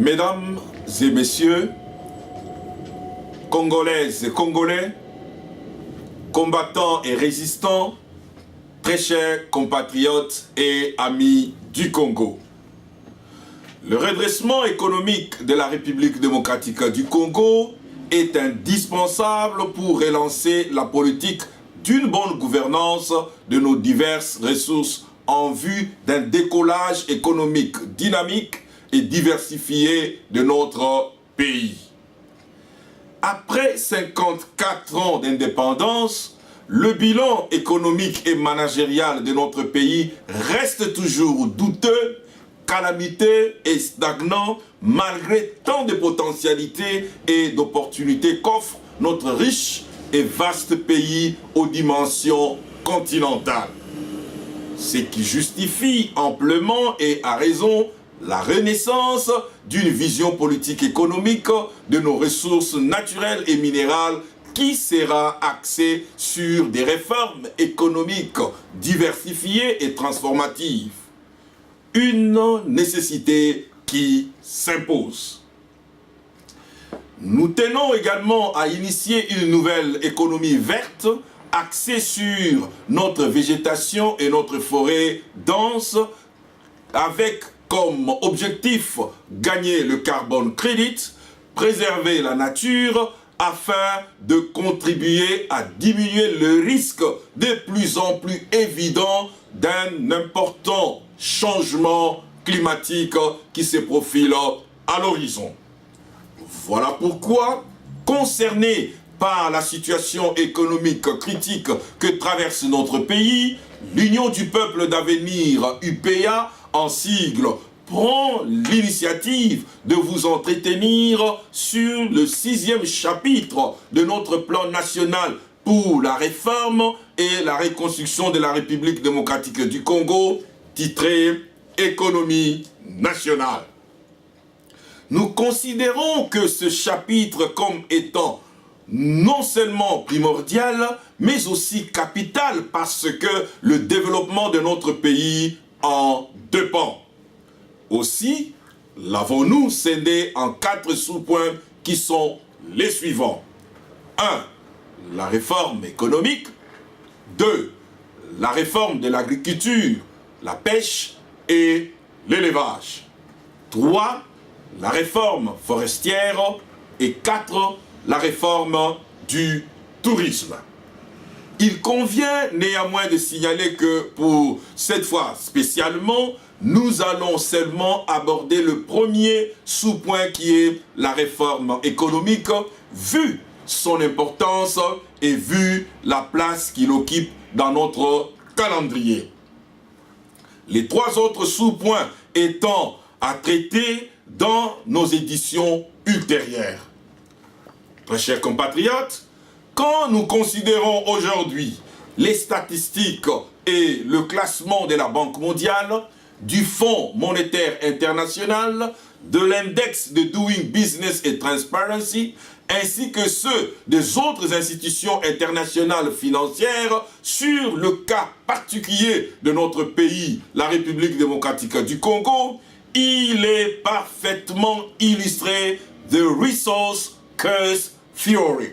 Mesdames et messieurs, Congolaises et Congolais, combattants et résistants, très chers compatriotes et amis du Congo. Le redressement économique de la République démocratique du Congo est indispensable pour relancer la politique d'une bonne gouvernance de nos diverses ressources en vue d'un décollage économique dynamique et diversifié de notre pays. Après 54 ans d'indépendance, le bilan économique et managérial de notre pays reste toujours douteux, calamiteux et stagnant malgré tant de potentialités et d'opportunités qu'offre notre riche et vaste pays aux dimensions continentales. Ce qui justifie amplement et à raison la renaissance d'une vision politique économique de nos ressources naturelles et minérales qui sera axée sur des réformes économiques diversifiées et transformatives. Une nécessité qui s'impose. Nous tenons également à initier une nouvelle économie verte axée sur notre végétation et notre forêt dense avec comme objectif gagner le carbone crédit, préserver la nature afin de contribuer à diminuer le risque de plus en plus évident d'un important changement climatique qui se profile à l'horizon. Voilà pourquoi, concernés par la situation économique critique que traverse notre pays, l'Union du peuple d'avenir UPA, en sigle, prend l'initiative de vous entretenir sur le 6e chapitre de notre plan national pour la réforme et la reconstruction de la République démocratique du Congo, titré « Économie nationale ». Nous considérons que ce chapitre comme étant non seulement primordial, mais aussi capital parce que le développement de notre pays en dépend. Aussi, l'avons-nous scindé en 4 sous-points qui sont les suivants. 1. La réforme économique. 2. La réforme de l'agriculture, la pêche et l'élevage. 3. La réforme forestière. Et 4. La réforme du tourisme. Il convient néanmoins de signaler que pour cette fois spécialement, nous allons seulement aborder le premier sous-point qui est la réforme économique, vu son importance et vu la place qu'il occupe dans notre calendrier. Les 3 autres sous-points étant à traiter dans nos éditions ultérieures. Très chers compatriotes, quand nous considérons aujourd'hui les statistiques et le classement de la Banque mondiale, du Fonds monétaire international, de l'index de Doing Business et Transparency, ainsi que ceux des autres institutions internationales financières sur le cas particulier de notre pays, la République démocratique du Congo, il est parfaitement illustré The Resource Curse Theory.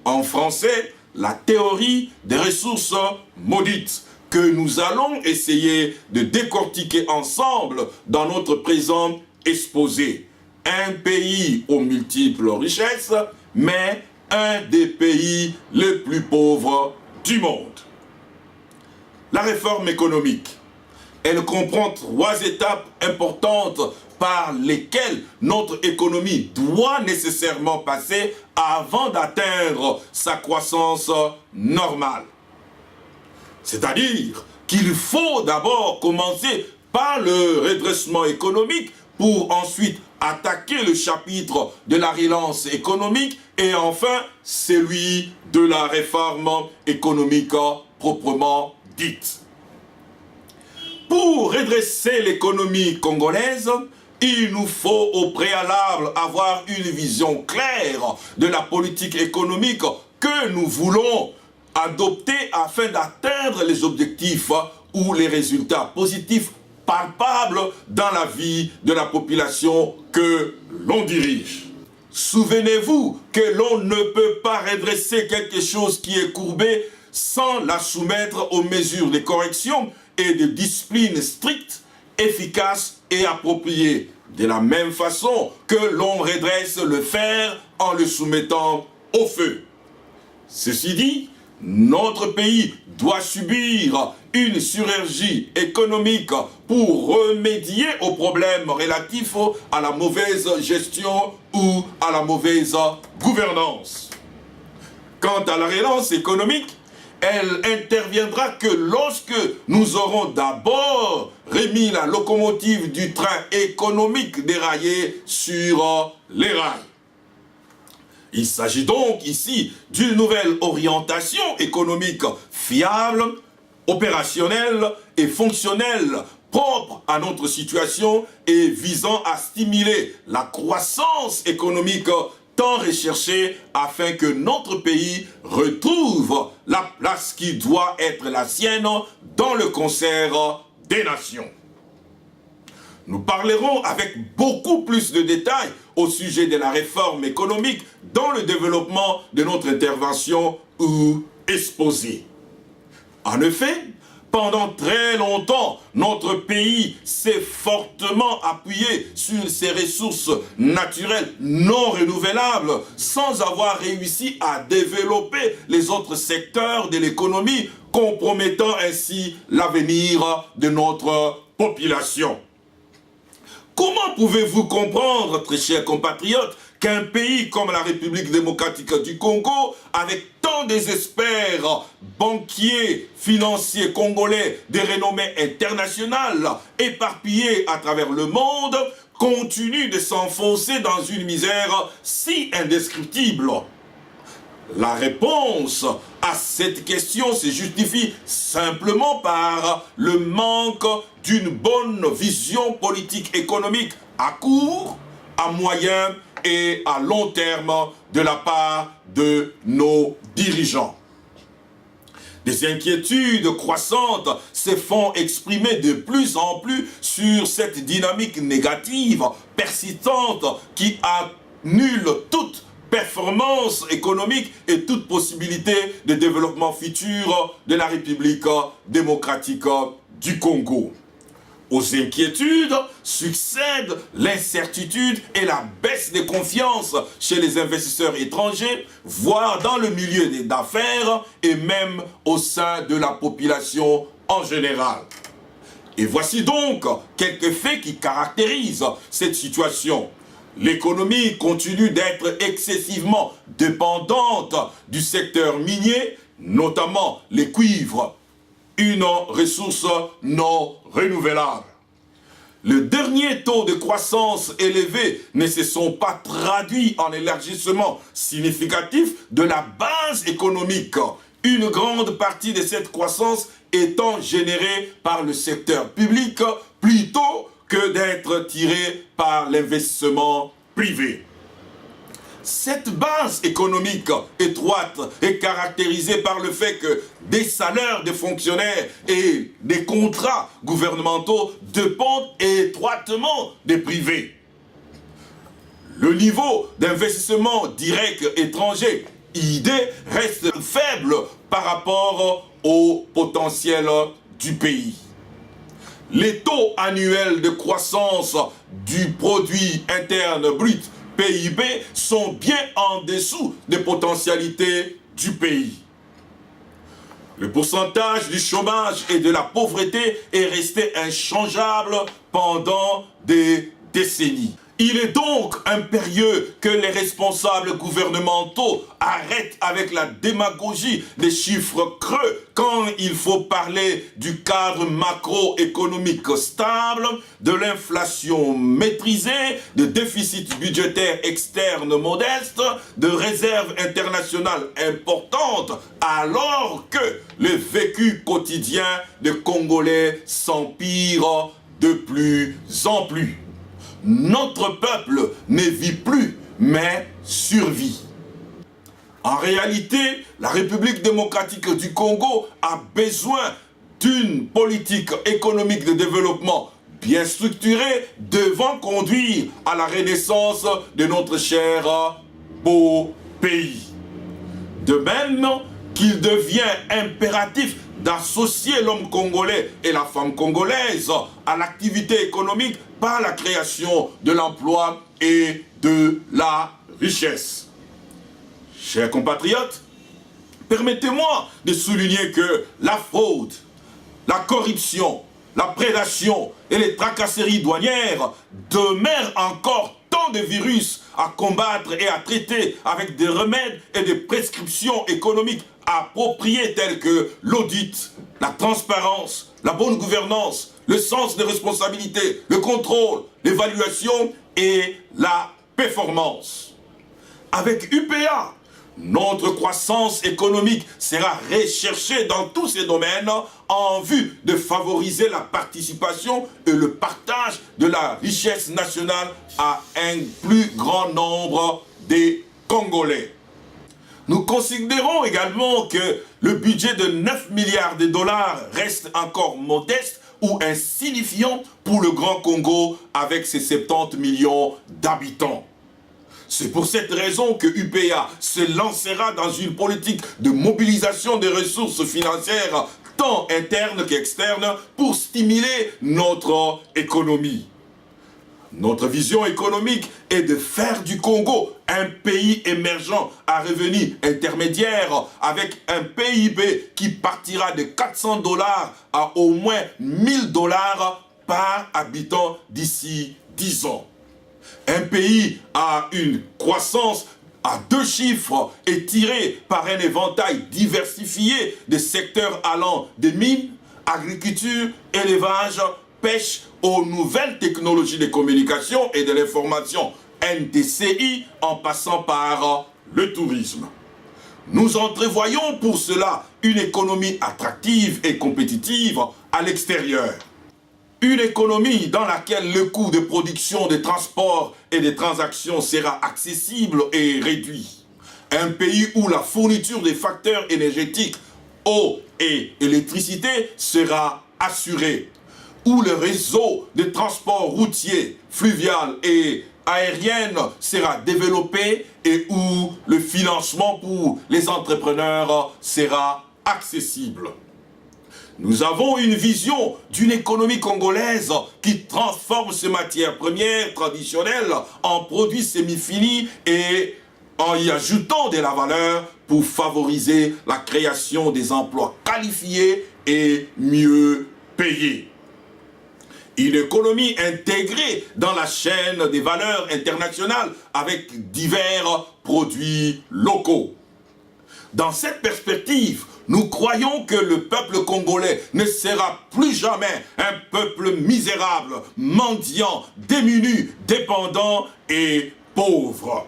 En français, la théorie des ressources maudites, que nous allons essayer de décortiquer ensemble dans notre présent exposé. Un pays aux multiples richesses, mais un des pays les plus pauvres du monde. La réforme économique, elle comprend 3 étapes importantes par lesquelles notre économie doit nécessairement passer avant d'atteindre sa croissance normale. C'est-à-dire qu'il faut d'abord commencer par le redressement économique pour ensuite attaquer le chapitre de la relance économique et enfin celui de la réforme économique proprement dite. Pour redresser l'économie congolaise, il nous faut au préalable avoir une vision claire de la politique économique que nous voulons adopter afin d'atteindre les objectifs ou les résultats positifs palpable dans la vie de la population que l'on dirige. Souvenez-vous que l'on ne peut pas redresser quelque chose qui est courbé sans la soumettre aux mesures de correction et de discipline strictes, efficaces et appropriées. De la même façon que l'on redresse le fer en le soumettant au feu. Ceci dit, notre pays doit subir une chirurgie économique pour remédier aux problèmes relatifs à la mauvaise gestion ou à la mauvaise gouvernance. Quant à la relance économique, elle interviendra que lorsque nous aurons d'abord remis la locomotive du train économique déraillé sur les rails. Il s'agit donc ici d'une nouvelle orientation économique fiable, opérationnelle et fonctionnelle, propre à notre situation et visant à stimuler la croissance économique tant recherchée afin que notre pays retrouve la place qui doit être la sienne dans le concert des nations. Nous parlerons avec beaucoup plus de détails au sujet de la réforme économique dans le développement de notre intervention ou exposé. En effet, pendant très longtemps, notre pays s'est fortement appuyé sur ses ressources naturelles non renouvelables sans avoir réussi à développer les autres secteurs de l'économie, compromettant ainsi l'avenir de notre population. Comment pouvez-vous comprendre, très chers compatriotes, qu'un pays comme la République démocratique du Congo, avec tant des experts, banquiers, financiers congolais de renommée internationale, éparpillés à travers le monde, continue de s'enfoncer dans une misère si indescriptible? La réponse à cette question se justifie simplement par le manque d'une bonne vision politique économique à court, à moyen et à long terme de la part de nos dirigeants. Des inquiétudes croissantes se font exprimer de plus en plus sur cette dynamique négative, persistante, qui annule toute performance économique et toute possibilité de développement futur de la République démocratique du Congo. Aux inquiétudes succèdent l'incertitude et la baisse de confiance chez les investisseurs étrangers, voire dans le milieu d'affaires et même au sein de la population en général. Et voici donc quelques faits qui caractérisent cette situation. L'économie continue d'être excessivement dépendante du secteur minier, notamment les cuivres, une ressource non renouvelable. Le dernier taux de croissance élevé ne se sont pas traduits en élargissement significatif de la base économique, une grande partie de cette croissance étant générée par le secteur public plutôt que d'être tirée par l'investissement privé. Cette base économique étroite est caractérisée par le fait que des salaires de fonctionnaires et des contrats gouvernementaux dépendent étroitement des privés. Le niveau d'investissement direct étranger, ID, reste faible par rapport au potentiel du pays. Les taux annuels de croissance du produit interne brut, PIB, sont bien en dessous des potentialités du pays. Le pourcentage du chômage et de la pauvreté est resté inchangeable pendant des décennies. Il est donc impérieux que les responsables gouvernementaux arrêtent avec la démagogie des chiffres creux quand il faut parler du cadre macroéconomique stable, de l'inflation maîtrisée, de déficit budgétaire externe modeste, de réserves internationales importantes, alors que le vécu quotidien des Congolais s'empire de plus en plus. Notre peuple ne vit plus, mais survit. En réalité, la République démocratique du Congo a besoin d'une politique économique de développement bien structurés devant conduire à la renaissance de notre cher beau pays. De même qu'il devient impératif d'associer l'homme congolais et la femme congolaise à l'activité économique par la création de l'emploi et de la richesse. Chers compatriotes, permettez-moi de souligner que la fraude, la corruption, la prédation et les tracasseries douanières demeurent encore tant de virus à combattre et à traiter avec des remèdes et des prescriptions économiques appropriées telles que l'audit, la transparence, la bonne gouvernance, le sens des responsabilités, le contrôle, l'évaluation et la performance. Avec UPA, notre croissance économique sera recherchée dans tous ces domaines en vue de favoriser la participation et le partage de la richesse nationale à un plus grand nombre des Congolais. Nous considérons également que le budget de 9 milliards de dollars reste encore modeste ou insignifiant pour le Grand Congo avec ses 70 millions d'habitants. C'est pour cette raison que UPA se lancera dans une politique de mobilisation des ressources financières tant internes qu'externes pour stimuler notre économie. Notre vision économique est de faire du Congo un pays émergent à revenus intermédiaires avec un PIB qui partira de 400 $ à au moins 1000 $ par habitant d'ici 10 ans. Un pays à une croissance à 2 chiffres est tiré par un éventail diversifié de secteurs allant des mines, agriculture, élevage, pêche aux nouvelles technologies de communication et de l'information NTCI en passant par le tourisme. Nous entrevoyons pour cela une économie attractive et compétitive à l'extérieur. Une économie dans laquelle le coût de production, des transports et des transactions sera accessible et réduit. Un pays où la fourniture des facteurs énergétiques, eau et électricité sera assurée. Où le réseau de transport routier, fluvial et aérien sera développé et où le financement pour les entrepreneurs sera accessible. Nous avons une vision d'une économie congolaise qui transforme ces matières premières traditionnelles en produits semi-finis et en y ajoutant de la valeur pour favoriser la création des emplois qualifiés et mieux payés. Une économie intégrée dans la chaîne des valeurs internationales avec divers produits locaux. Dans cette perspective, nous croyons que le peuple congolais ne sera plus jamais un peuple misérable, mendiant, démuni, dépendant et pauvre.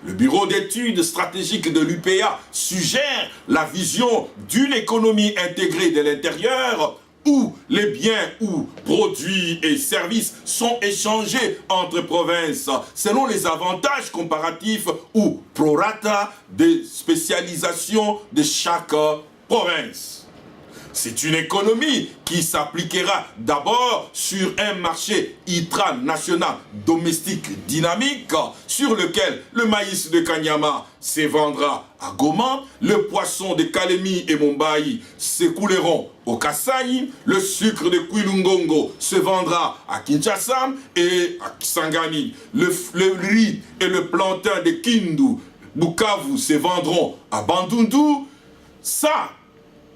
Le bureau d'études stratégiques de l'UPA suggère la vision d'une économie intégrée de l'intérieur où les biens ou produits et services sont échangés entre provinces selon les avantages comparatifs ou prorata de spécialisation de chaque province. C'est une économie qui s'appliquera d'abord sur un marché intranational domestique dynamique sur lequel le maïs de Kanyama se vendra à Goma, le poisson de Kalemi et Mumbai s'écouleront au Kasai, le sucre de Kwilungongo se vendra à Kinshasa et à Kisangani, le riz et le plantain de Kindu, Bukavu se vendront à Bandundu. Ça,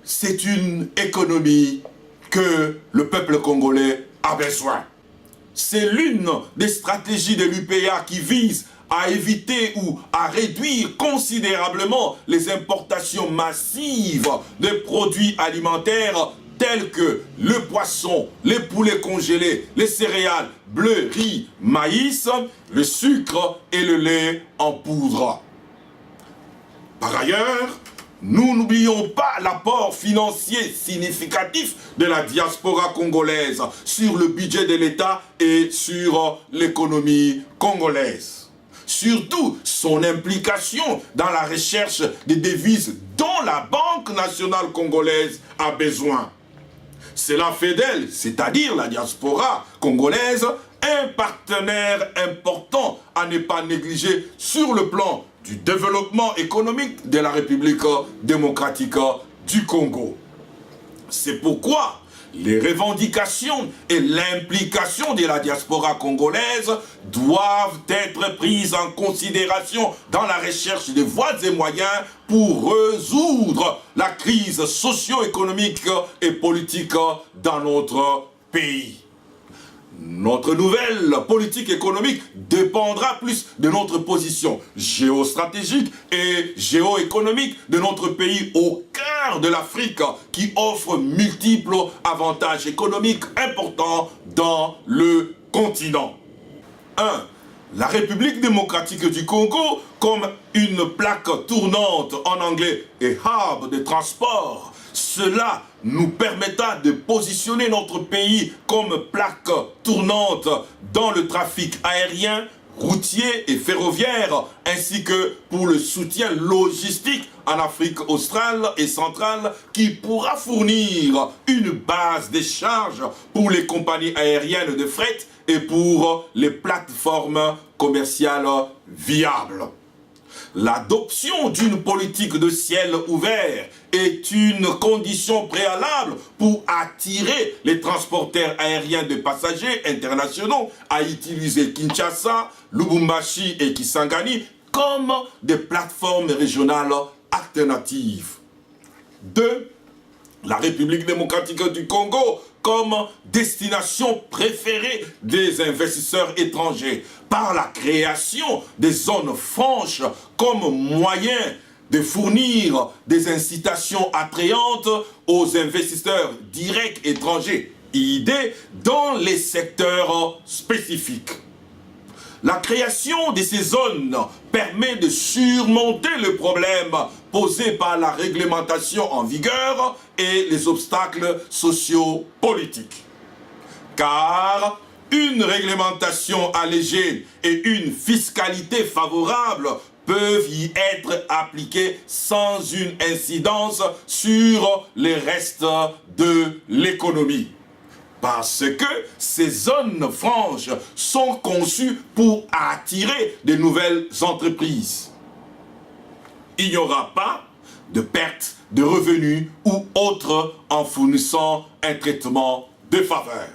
c'est une économie que le peuple congolais a besoin. C'est l'une des stratégies de l'UPA qui vise à éviter ou à réduire considérablement les importations massives de produits alimentaires tels que le poisson, les poulets congelés, les céréales, bleu, riz, maïs, le sucre et le lait en poudre. Par ailleurs, nous n'oublions pas l'apport financier significatif de la diaspora congolaise sur le budget de l'État et sur l'économie congolaise. Surtout son implication dans la recherche des devises dont la Banque nationale congolaise a besoin. Cela fait d'elle, c'est-à-dire la diaspora congolaise, un partenaire important à ne pas négliger sur le plan du développement économique de la République démocratique du Congo. C'est pourquoi les revendications et l'implication de la diaspora congolaise doivent être prises en considération dans la recherche de voies et moyens pour résoudre la crise socio-économique et politique dans notre pays. Notre nouvelle politique économique dépendra plus de notre position géostratégique et géoéconomique de notre pays au cœur de l'Afrique qui offre multiples avantages économiques importants dans le continent. 1. La République démocratique du Congo comme une plaque tournante en anglais et hub de transport. Cela nous permettra de positionner notre pays comme plaque tournante dans le trafic aérien, routier et ferroviaire, ainsi que pour le soutien logistique en Afrique australe et centrale, qui pourra fournir une base des charges pour les compagnies aériennes de fret et pour les plateformes commerciales viables. L'adoption d'une politique de ciel ouvert est une condition préalable pour attirer les transporteurs aériens de passagers internationaux à utiliser Kinshasa, Lubumbashi et Kisangani comme des plateformes régionales alternatives. 2. La République démocratique du Congo comme destination préférée des investisseurs étrangers par la création des zones franches comme moyen de fournir des incitations attrayantes aux investisseurs directs étrangers, idées dans les secteurs spécifiques. La création de ces zones permet de surmonter le problème posé par la réglementation en vigueur et les obstacles sociopolitiques. Car une réglementation allégée et une fiscalité favorable peuvent y être appliquées sans une incidence sur les restes de l'économie. Parce que ces zones franches sont conçues pour attirer de nouvelles entreprises. Il n'y aura pas de perte de revenus ou autre en fournissant un traitement de faveur.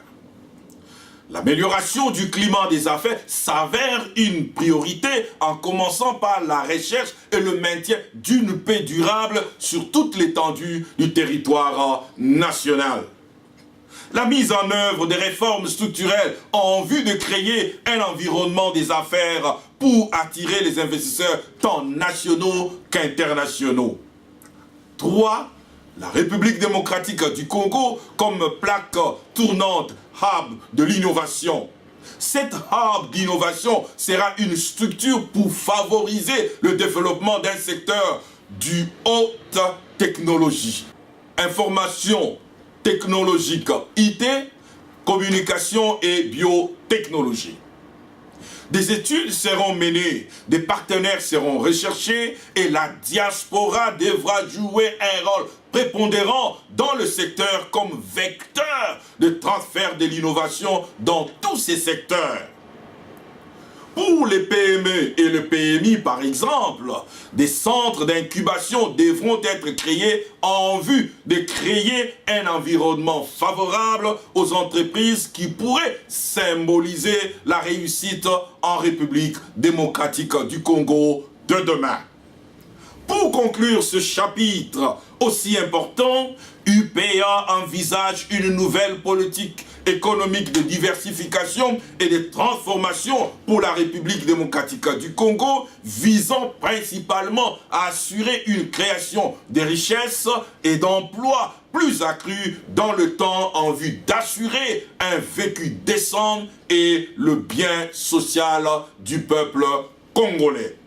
L'amélioration du climat des affaires s'avère une priorité en commençant par la recherche et le maintien d'une paix durable sur toute l'étendue du territoire national. La mise en œuvre des réformes structurelles en vue de créer un environnement des affaires pour attirer les investisseurs tant nationaux qu'internationaux. 3. La République démocratique du Congo comme plaque tournante, hub de l'innovation. Cette hub d'innovation sera une structure pour favoriser le développement d'un secteur du haute technologie. Information technologique, IT, communication et biotechnologie. Des études seront menées, des partenaires seront recherchés et la diaspora devra jouer un rôle prépondérant dans le secteur comme vecteur de transfert de l'innovation dans tous ces secteurs. Pour les PME et le PMI, par exemple, des centres d'incubation devront être créés en vue de créer un environnement favorable aux entreprises qui pourraient symboliser la réussite en République démocratique du Congo de demain. Pour conclure ce chapitre aussi important, UPA envisage une nouvelle politique économique de diversification et de transformation pour la République démocratique du Congo, visant principalement à assurer une création de richesses et d'emplois plus accrus dans le temps en vue d'assurer un vécu décent et le bien social du peuple congolais.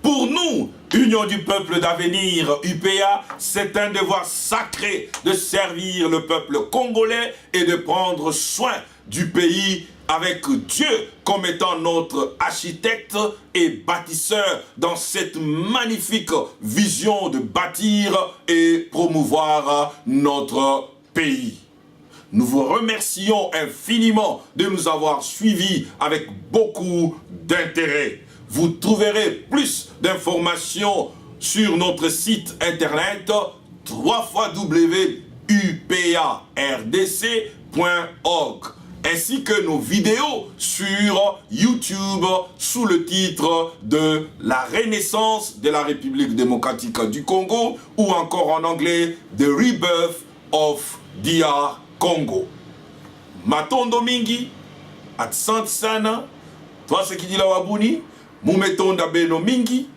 Pour nous, Union du peuple d'avenir, UPA, c'est un devoir sacré de servir le peuple congolais et de prendre soin du pays avec Dieu comme étant notre architecte et bâtisseur dans cette magnifique vision de bâtir et promouvoir notre pays. Nous vous remercions infiniment de nous avoir suivis avec beaucoup d'intérêt. Vous trouverez plus d'informations sur notre site internet www.upardc.org ainsi que nos vidéos sur YouTube sous le titre de La Renaissance de la République démocratique du Congo ou encore en anglais The Rebirth of DR Congo. Matondo mingi, asante sana, twase kidila wabuni, mumetonda beno mingi,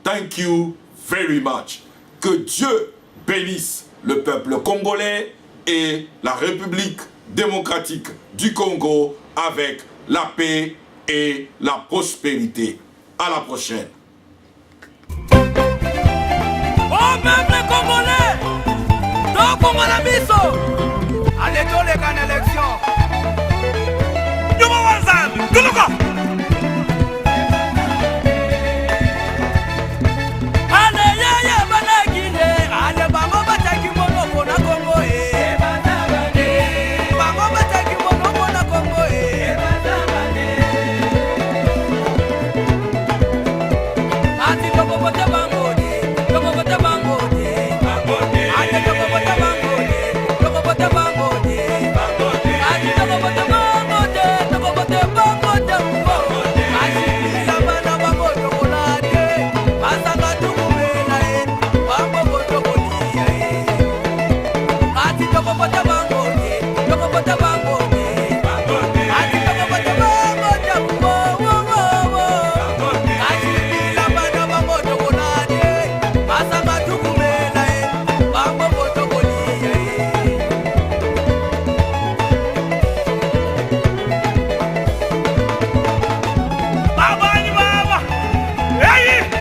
thank you very much. Que Dieu bénisse le peuple congolais et la République démocratique du Congo avec la paix et la prospérité. À la prochaine. Oh peuple congolais, donc on a la biso. Allez tous les gars d'élection. Nous ensemble, tout le monde. Hey!